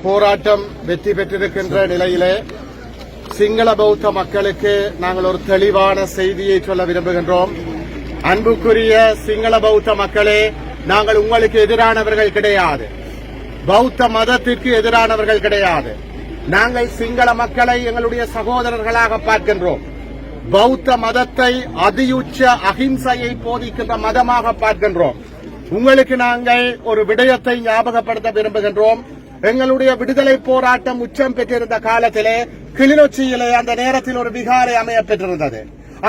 போராட்டம் வெற்றி பெற்றிருக்கின்ற நிலையிலே சிங்கள பௌத்த மக்களுக்கு நாங்கள் ஒரு தெளிவான செய்தியை சொல்ல விரும்புகின்றோம். அன்புக்குரிய சிங்கள பௌத்த மக்களே, நாங்கள் உங்களுக்கு எதிரானவர்கள் கிடையாது, பௌத்த மதத்திற்கு எதிரானவர்கள் கிடையாது. நாங்கள் சிங்கள மக்களை எங்களுடைய சகோதரர்களாக பார்க்கின்றோம். பௌத்த மதத்தை அதியுச்ச அகிம்சையை போதிக்கின்ற மதமாக பார்க்கின்றோம். உங்களுக்கு நாங்கள் ஒரு விடயத்தை ஞாபகப்படுத்த விரும்புகின்றோம். எங்களுடைய விடுதலை போராட்டம் உச்சம் பெற்றிருந்த காலத்திலே கிளிநொச்சியிலே அந்த நேரத்தில் ஒரு விகாரை அமைய பெற்றிருந்தது.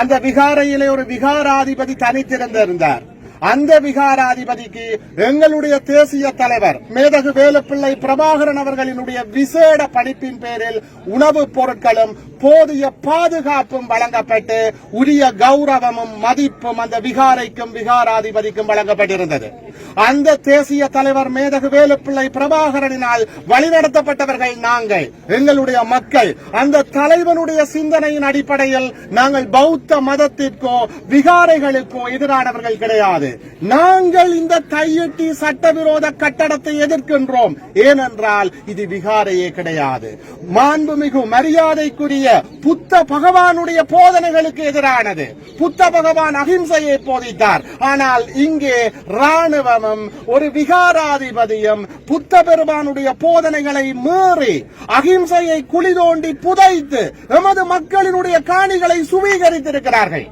அந்த விகாரையிலே ஒரு விகாராதிபதி தனித்திருந்தார். அந்த விகாராதிபதிக்கு எங்களுடைய தேசிய தலைவர் மேதகு வேலுப்பிள்ளை பிரபாகரன் அவர்களினுடைய விசேட பணிப்பின் பேரில் உணவுப் பொருட்களும் போதிய பாதுகாப்பும் வழங்கப்பட்டு உரிய கௌரவமும் மதிப்பும் அந்த விகாரைக்கும் விகாராதிபதிக்கும் வழங்கப்பட்டிருந்தது. அந்த தேசிய தலைவர் மேதகு வேலுப்பிள்ளை பிரபாகரனினால் வழிநடத்தப்பட்டவர்கள் நாங்கள், எங்களுடைய மக்கள். அந்த தலைவனுடைய சிந்தனையின் அடிப்படையில் நாங்கள் பௌத்த மதத்திற்கோ விகாரைகளுக்கோ எதிரானவர்கள் கிடையாது. நாங்கள் இந்த கையெட்டி சட்டவிரோத கட்டடத்தை எதிர்க்கின்றோம். ஏனென்றால் இது விகாரையே கிடையாது. மாண்புமிகு மரியாதைக்குரிய புத்த பகவானுடைய போதனைகளுக்கு எதிரானது. புத்த பகவான் அகிம்சையை போதித்தார். ஆனால் இங்கே ராணுவமும் ஒரு விகாராதிபதியும் புத்த பெருமானுடைய போதனைகளை மீறி அகிம்சையை குழி தோண்டி புதைத்து எமது மக்களினுடைய காணிகளை சுவீகரித்திருக்கிறார்கள்.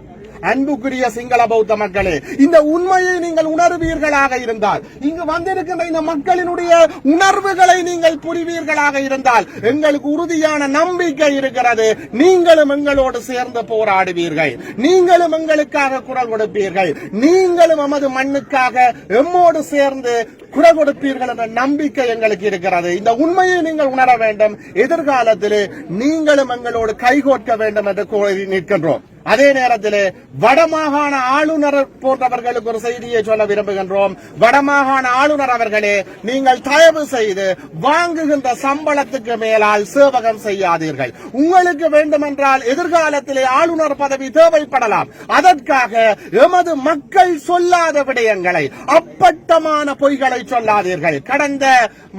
அன்புக்குரிய சிங்கள பௌத்த மக்களே, இந்த உண்மையை நீங்கள் உணர்வீர்களாக இருந்தால், இங்கு வந்திருக்கின்ற இந்த மக்களினுடைய உணர்வுகளை நீங்கள் புரிவீர்களாக இருந்தால் எங்களுக்கு உறுதியான நம்பிக்கை இருக்கிறது. நீங்களும் எங்களோடு சேர்ந்து போராடுவீர்கள், நீங்களும் எங்களுக்காக குரல் கொடுப்பீர்கள், நீங்களும் எமது மண்ணுக்காக எம்மோடு சேர்ந்து குரல் கொடுப்பீர்கள் என்ற நம்பிக்கை எங்களுக்கு இருக்கிறது. இந்த உண்மையை நீங்கள் உணர வேண்டும். எதிர்காலத்திலே நீங்களும் எங்களோடு கைகோர்க்க வேண்டும் என்று கோரி நிற்கின்றோம். அதே நேரத்தில் வடமாகாண ஆளுநர் போன்றவர்களுக்கு ஒரு செய்தியை சொல்ல விரும்புகின்றோம். வடமாகாண ஆளுநர் அவர்களே, நீங்கள் தயவு செய்து வாங்குகின்ற சம்பளத்துக்கு மேலால் சேவகம் செய்யாதீர்கள். உங்களுக்கு வேண்டுமென்றால் எதிர்காலத்திலே ஆளுநர் பதவி தேவைப்படலாம். அதற்காக எமது மக்கள் சொல்லாத விடயங்களை, அப்பட்டமான பொய்களை சொல்லாதீர்கள். கடந்த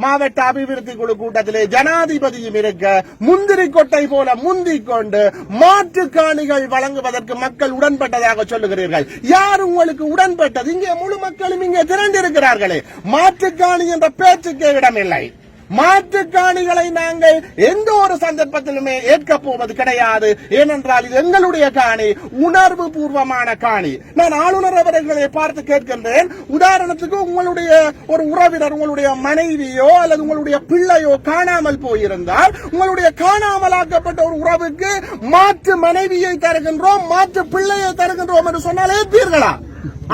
மாவட்ட அபிவிருத்தி குழு கூட்டத்திலே ஜனாதிபதியும் இருக்க முந்திரி கொட்டை போல முந்திக் கொண்டு மாற்று காணிகள் வழங்குவதற்கு மக்கள் உடன்பட்டதாக சொல்லுகிறீர்கள். யார் உங்களுக்கு உடன்பட்டது? இங்கே முழு மக்களும் இங்கே திரண்டிருக்கிறார்களே. மாற்று காணி என்ற பேச்சுக்கே இடமில்லை. மாற்று காணிகளை நாங்கள் எந்த ஒரு சந்தர்ப்பத்திலுமே ஏற்கப் போவது கிடையாது. ஏனென்றால் இது எங்களுடைய காணி, உணர்வு பூர்வமான காணி. நான் ஆளுநர் அவர்களை பார்த்து கேட்கின்றேன், உதாரணத்துக்கு உங்களுடைய ஒரு உறவினர், உங்களுடைய மனைவியோ அல்லது உங்களுடைய பிள்ளையோ காணாமல் போயிருந்தால், உங்களுடைய காணாமலாக்கப்பட்ட ஒரு உறவுக்கு மாற்று மனைவியை தருகின்றோம், மாற்று பிள்ளையை தருகின்றோம் என்று சொன்னால் ஏற்பீர்களா?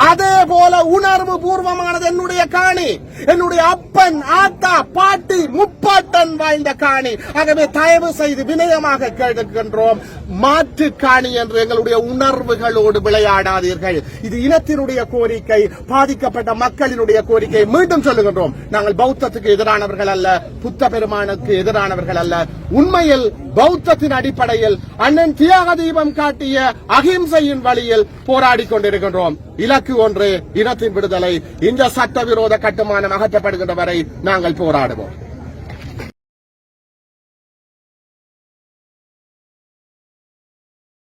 அதே போல உணர்வு பூர்வமானது என்னுடைய காணி, என்னுடைய அப்பன், ஆத்தா, பாட்டி, முப்பாட்டன் வாழ்ந்த காணி. ஆகவே தயவு செய்து வினயமாக கேட்கின்றோம், மாற்று காணி என்று எங்களுடைய உணர்வுகளோடு விளையாடாதீர்கள். இது இனத்தினுடைய கோரிக்கை, பாதிக்கப்பட்ட மக்களினுடைய கோரிக்கை. மீண்டும் சொல்லுகின்றோம், நாங்கள் பௌத்தத்துக்கு எதிரானவர்கள் அல்ல, புத்த பெருமானுக்கு எதிரானவர்கள் அல்ல. உண்மையில் பௌத்தத்தின் அடிப்படையில் அண்ணன் தியாக தீபம் காட்டிய அகிம்சையின் வழியில் போராடி கொண்டிருக்கின்றோம். இலக்கு ஒன்று, இனத்தின் விடுதலை. இந்த சட்டவிரோத கட்டுமானம் அகற்றப்படுகின்ற வரை நாங்கள் போராடுவோம்.